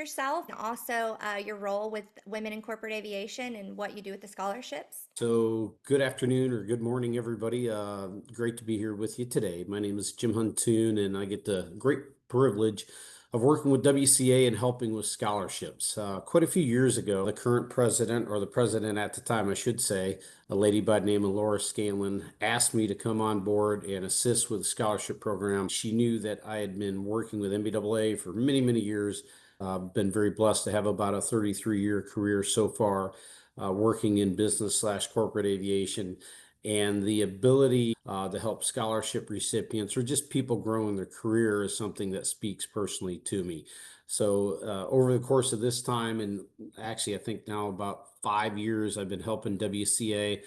yourself and also your role with Women in Corporate Aviation and what you do with the scholarships? So, good afternoon or good morning, everybody. Great to be here with you today. My name is Jim Huntoon, and I get the great privilege of working with WCA and helping with scholarships. Quite a few years ago, the current president, or the president at the time, I should say, a lady by the name of Laura Scanlon, asked me to come on board and assist with the scholarship program. She knew that I had been working with MBAA for many, many years. Been very blessed to have about a 33-year career so far working in business/corporate aviation, and the ability to help scholarship recipients or just people grow in their career is something that speaks personally to me. So over the course of this time, and actually I think now about 5 years, I've been helping WCA.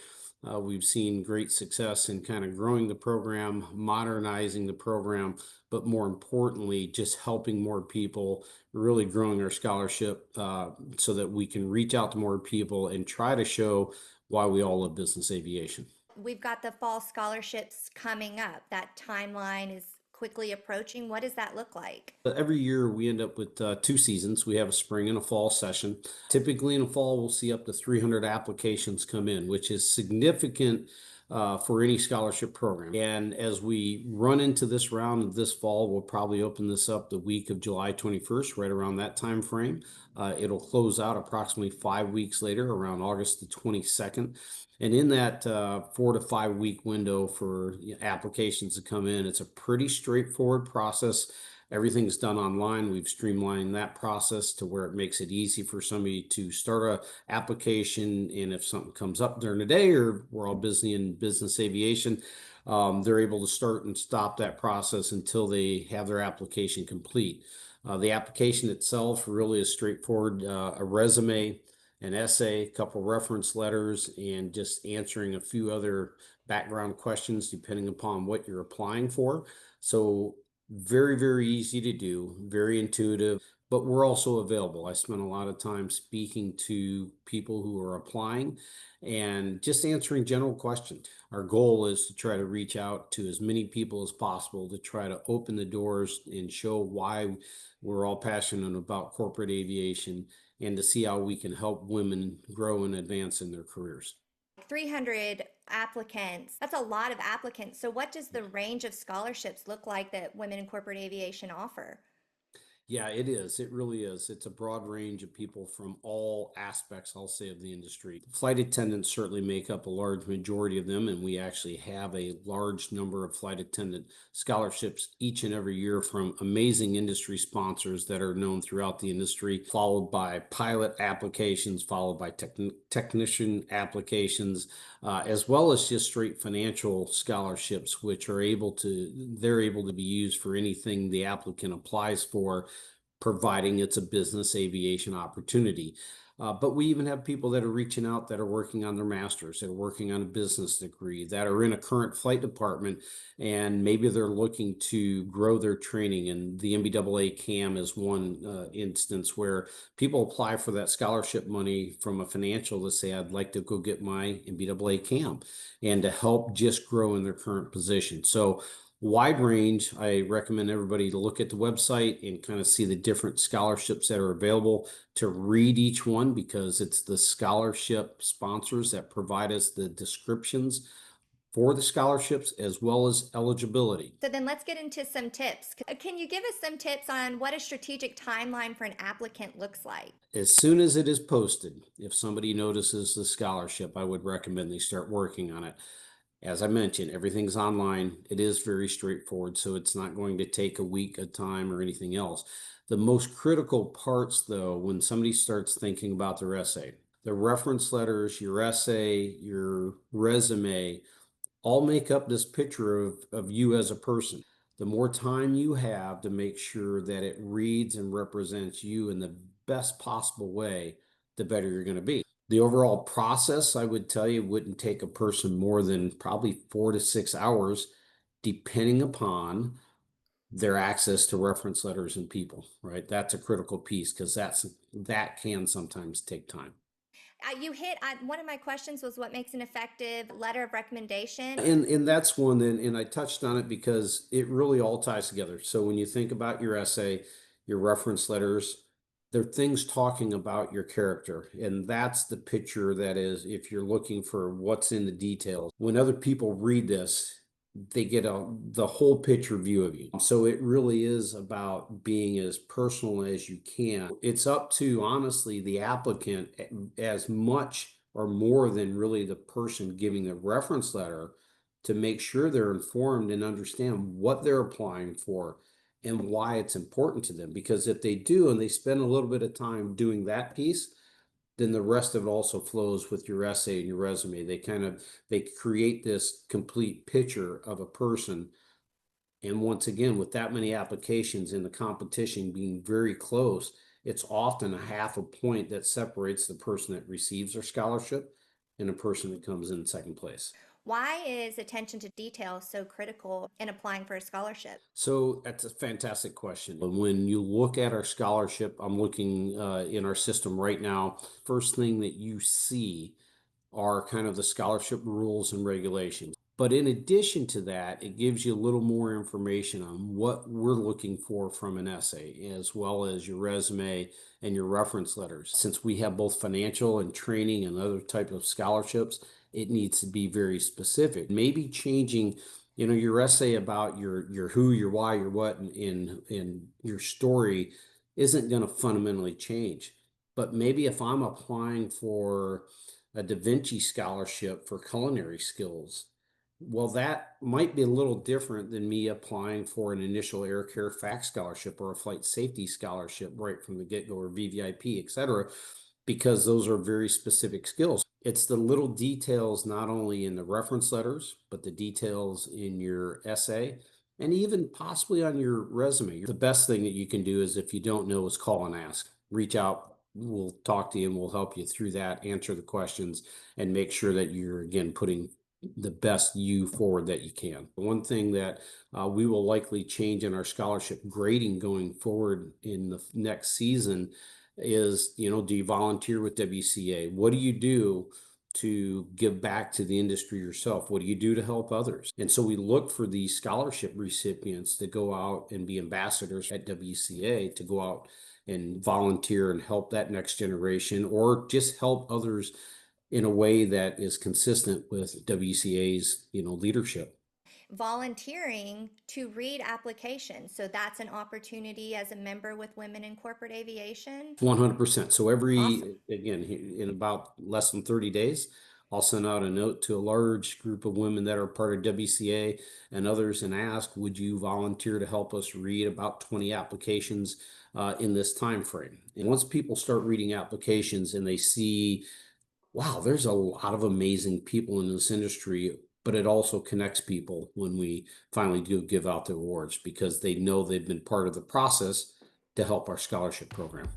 We've seen great success in kind of growing the program, modernizing the program, but more importantly, just helping more people, really growing our scholarship so that we can reach out to more people and try to show why we all love business aviation. We've got the fall scholarships coming up. That timeline is quickly approaching. What does that look like? Every year we end up with two seasons. We have a spring and a fall session. Typically in the fall, we'll see up to 300 applications come in, which is significant for any scholarship program. And as we run into this round this fall, we'll probably open this up the week of July 21st, right around that time frame. It'll close out approximately 5 weeks later, around August the 22nd. And in that 4 to 5 week window for applications to come in, it's a pretty straightforward process. Everything's done online. We've streamlined that process to where it makes it easy for somebody to start a application. And if something comes up during the day, or we're all busy in business aviation, they're able to start and stop that process until they have their application complete. The application itself really is straightforward. A resume, an essay, a couple reference letters, and just answering a few other background questions depending upon what you're applying for. So very, very easy to do, very intuitive, but we're also available. I spent a lot of time speaking to people who are applying and just answering general questions. Our goal is to try to reach out to as many people as possible to try to open the doors and show why we're all passionate about corporate aviation and to see how we can help women grow and advance in their careers. 300 applicants. That's a lot of applicants. So, what does the range of scholarships look like that Women in Corporate Aviation offer? Yeah, it is. It really is. It's a broad range of people from all aspects, I'll say, of the industry. Flight attendants certainly make up a large majority of them, and we actually have a large number of flight attendant scholarships each and every year from amazing industry sponsors that are known throughout the industry, followed by pilot applications, followed by technician applications, as well as just straight financial scholarships, which they're able to be used for anything the applicant applies for, providing it's a business aviation opportunity. But we even have people that are reaching out that are working on their masters, that are working on a business degree, that are in a current flight department, and maybe they're looking to grow their training. And the MBAA CAM is one instance where people apply for that scholarship money from a financial to say, I'd like to go get my MBAA CAM and to help just grow in their current position. So wide range. I recommend everybody to look at the website and kind of see the different scholarships that are available, to read each one, because it's the scholarship sponsors that provide us the descriptions for the scholarships as well as eligibility. So, then let's get into some tips. Can you give us some tips on what a strategic timeline for an applicant looks like? As soon as it is posted, if somebody notices the scholarship, I would recommend they start working on it. As I mentioned, everything's online. It is very straightforward, so it's not going to take a week of time or anything else. The most critical parts, though, when somebody starts thinking about their essay, the reference letters, your essay, your resume, all make up this picture of you as a person. The more time you have to make sure that it reads and represents you in the best possible way, the better you're going to be. The overall process, I would tell you, wouldn't take a person more than probably 4 to 6 hours, depending upon their access to reference letters and people, right? That's a critical piece because that can sometimes take time. You hit one of my questions was what makes an effective letter of recommendation. And that's one, and I touched on it because it really all ties together. So when you think about your essay, your reference letters, They're things talking about your character. And that's the picture that is, if you're looking for what's in the details, when other people read this, they get the whole picture view of you. So it really is about being as personal as you can. It's up to, honestly, the applicant as much or more than really the person giving the reference letter to make sure they're informed and understand what they're applying for and why it's important to them. Because if they do and they spend a little bit of time doing that piece, then the rest of it also flows with your essay and your resume. They create this complete picture of a person. And once again, with that many applications and the competition being very close, it's often a half a point that separates the person that receives their scholarship and a person that comes in second place. Why is attention to detail so critical in applying for a scholarship? So that's a fantastic question. When you look at our scholarship, I'm looking in our system right now. First thing that you see are kind of the scholarship rules and regulations. But in addition to that, it gives you a little more information on what we're looking for from an essay, as well as your resume and your reference letters. Since we have both financial and training and other type of scholarships, it needs to be very specific. Maybe changing, your essay about your who, your why, your what, and your story isn't going to fundamentally change. But maybe if I'm applying for a Da Vinci scholarship for culinary skills, well, that might be a little different than me applying for an initial air care fac scholarship or a flight safety scholarship right from the get-go, or VVIP, et cetera, because those are very specific skills. It's the little details, not only in the reference letters, but the details in your essay and even possibly on your resume. The best thing that you can do is, if you don't know, is call and ask. Reach out. We'll talk to you and we'll help you through that, answer the questions, and make sure that you're, again, putting the best you forward that you can. One thing that we will likely change in our scholarship grading going forward in the next season is, do you volunteer with WCA? What do you do to give back to the industry yourself? What do you do to help others? And so we look for these scholarship recipients to go out and be ambassadors at WCA, to go out and volunteer and help that next generation, or just help others in a way that is consistent with WCA's, leadership. Volunteering to read applications. So that's an opportunity as a member with Women in Corporate Aviation. 100%. So Awesome. again, in about less than 30 days, I'll send out a note to a large group of women that are part of WCA and others and ask, would you volunteer to help us read about 20 applications in this time frame? And once people start reading applications and they see, wow, there's a lot of amazing people in this industry, but it also connects people when we finally do give out the awards, because they know they've been part of the process to help our scholarship program.